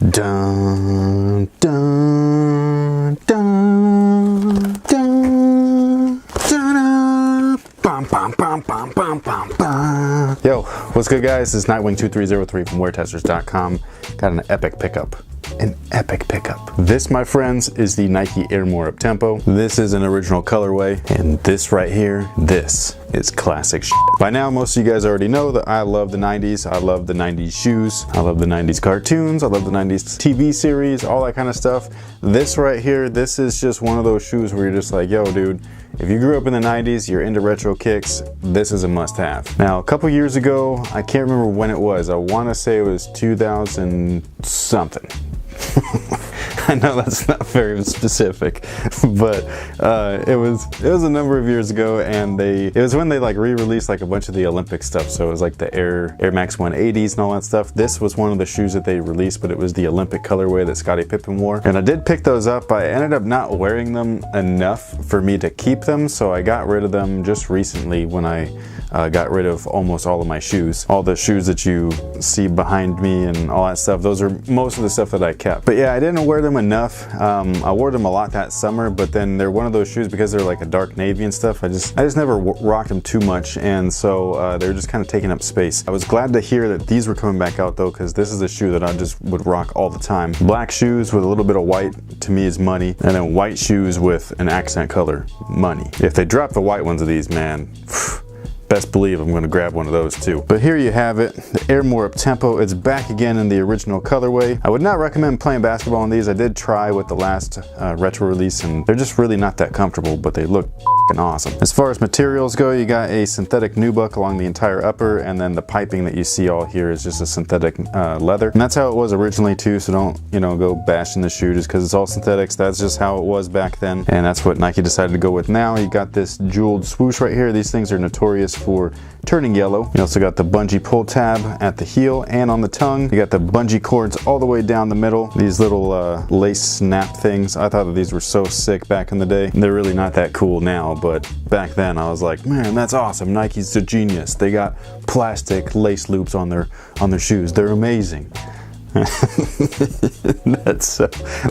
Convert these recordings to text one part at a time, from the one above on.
Dun, dun, dun, dun, dun, bum, bum, bum, bum, bum, bum, bum. Yo, what's good guys? This is Nightwing2303 from WearTesters.com. Got an epic pickup. An epic pickup. This, my friends, is the Nike Air More Uptempo. This is an original colorway, and this right here, this is classic shit. By now, most of you guys already know that I love the 90s. I love the 90s shoes. I love the 90s cartoons. I love the 90s TV series, all that kind of stuff. This right here, this is just one of those shoes where you're just like, yo, dude, if you grew up in the 90s, you're into retro kicks, this is a must-have. Now, a couple years ago, I can't remember when it was. I want to say it was 2000 something. I know that's not very specific, but it was a number of years ago, and it was when they like re-released like a bunch of the Olympic stuff. So it was like the Air Max 180s and all that stuff. This was one of the shoes that they released, but it was the Olympic colorway that Scottie Pippen wore. And I did pick those up. I ended up not wearing them enough for me to keep them, so I got rid of them just recently when I got rid of almost all of my shoes. All the shoes that you see behind me and all that stuff, those are most of the stuff that I kept. But yeah, I didn't wear them enough. I wore them a lot that summer, but then they're one of those shoes because they're like a dark navy and stuff. I just never rocked them too much, and so they're just kind of taking up space. I was glad to hear that these were coming back out though, because this is a shoe that I just would rock all the time. Black shoes with a little bit of white to me is money, and then white shoes with an accent color, money. If they drop the white ones of these, man, best believe I'm going to grab one of those too. But here you have it, the Air More Uptempo. It's back again in the original colorway. I would not recommend playing basketball in these. I did try with the last retro release, and they're just really not that comfortable, but they look awesome. As far as materials go, you got a synthetic nubuck along the entire upper, and then the piping that you see all here is just a synthetic leather. And that's how it was originally too, so don't, you know, go bashing the shoe just because it's all synthetics. That's just how it was back then, and that's what Nike decided to go with now. You got this jeweled swoosh right here. These things are notorious for turning yellow. You also got the bungee pull tab at the heel and on the tongue. You got the bungee cords all the way down the middle. These little lace snap things. I thought that these were so sick back in the day. They're really not that cool now, but back then I was like, man, that's awesome. Nike's a genius. They got plastic lace loops on their shoes. They're amazing. That's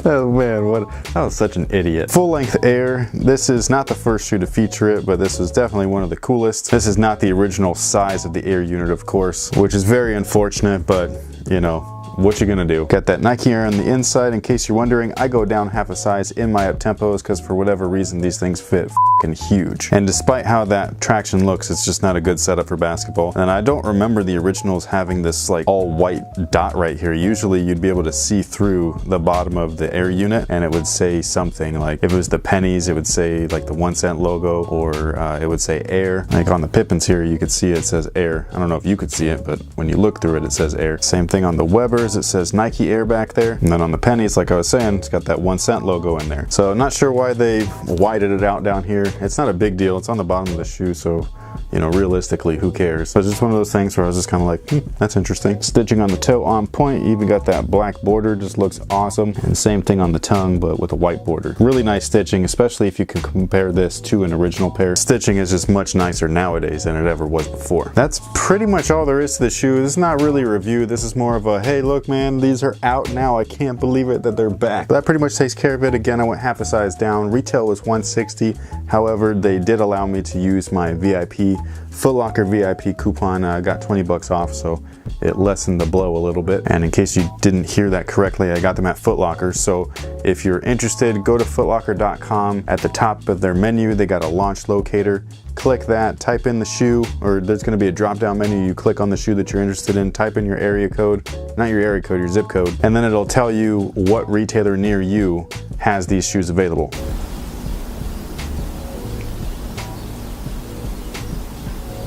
oh man, I was such an idiot. Full length Air. This is not the first shoe to feature it, but this is definitely one of the coolest. This is not the original size of the Air unit, of course, which is very unfortunate, but you know, what you gonna do? Got that Nike Air on the inside. In case you're wondering, I go down half a size in my Uptempos because for whatever reason these things fit f***ing huge. And despite how that traction looks, it's just not a good setup for basketball. And I don't remember the originals having this like all white dot right here. Usually you'd be able to see through the bottom of the Air unit and it would say something like, if it was the pennies, it would say like the 1 cent logo, or it would say Air. Like on the Pippins here, you could see it says Air. I don't know if you could see it, but when you look through it, it says Air. Same thing on the Webbers. It says Nike Air back there, and then on the pennies, like I was saying, it's got that 1 cent logo in there. So I'm not sure why they whited it out down here. It's not a big deal. It's on the bottom of the shoe, so you know, realistically, who cares? So it's just one of those things where I was just kind of like, that's interesting. Stitching on the toe on point. You even got that black border, just looks awesome. And same thing on the tongue, but with a white border. Really nice stitching, especially if you can compare this to an original pair. Stitching is just much nicer nowadays than it ever was before. That's pretty much all there is to the shoe. This is not really a review. This is more of a, hey, look, man, these are out now. I can't believe it that they're back. But that pretty much takes care of it. Again, I went half a size down. Retail was $160. However, they did allow me to use my VIP Foot Locker VIP coupon. I got 20 bucks off, so it lessened the blow a little bit. And in case you didn't hear that correctly, I got them at Foot Locker. So if you're interested, go to footlocker.com. At the top of their menu, they got a launch locator. Click that, type in the shoe, or there's going to be a drop down menu. You click on the shoe that you're interested in, type in your area code, not your area code, your zip code, and then it'll tell you what retailer near you has these shoes available.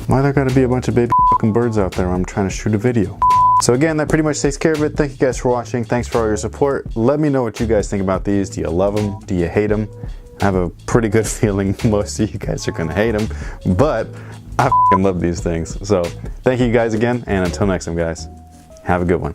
Why there gotta be a bunch of baby fucking birds out there when I'm trying to shoot a video? So again, that pretty much takes care of it. Thank you guys for watching. Thanks for all your support. Let me know what you guys think about these. Do you love them? Do you hate them? I have a pretty good feeling most of you guys are gonna hate them, but I fucking love these things. So thank you guys again, and until next time guys, have a good one.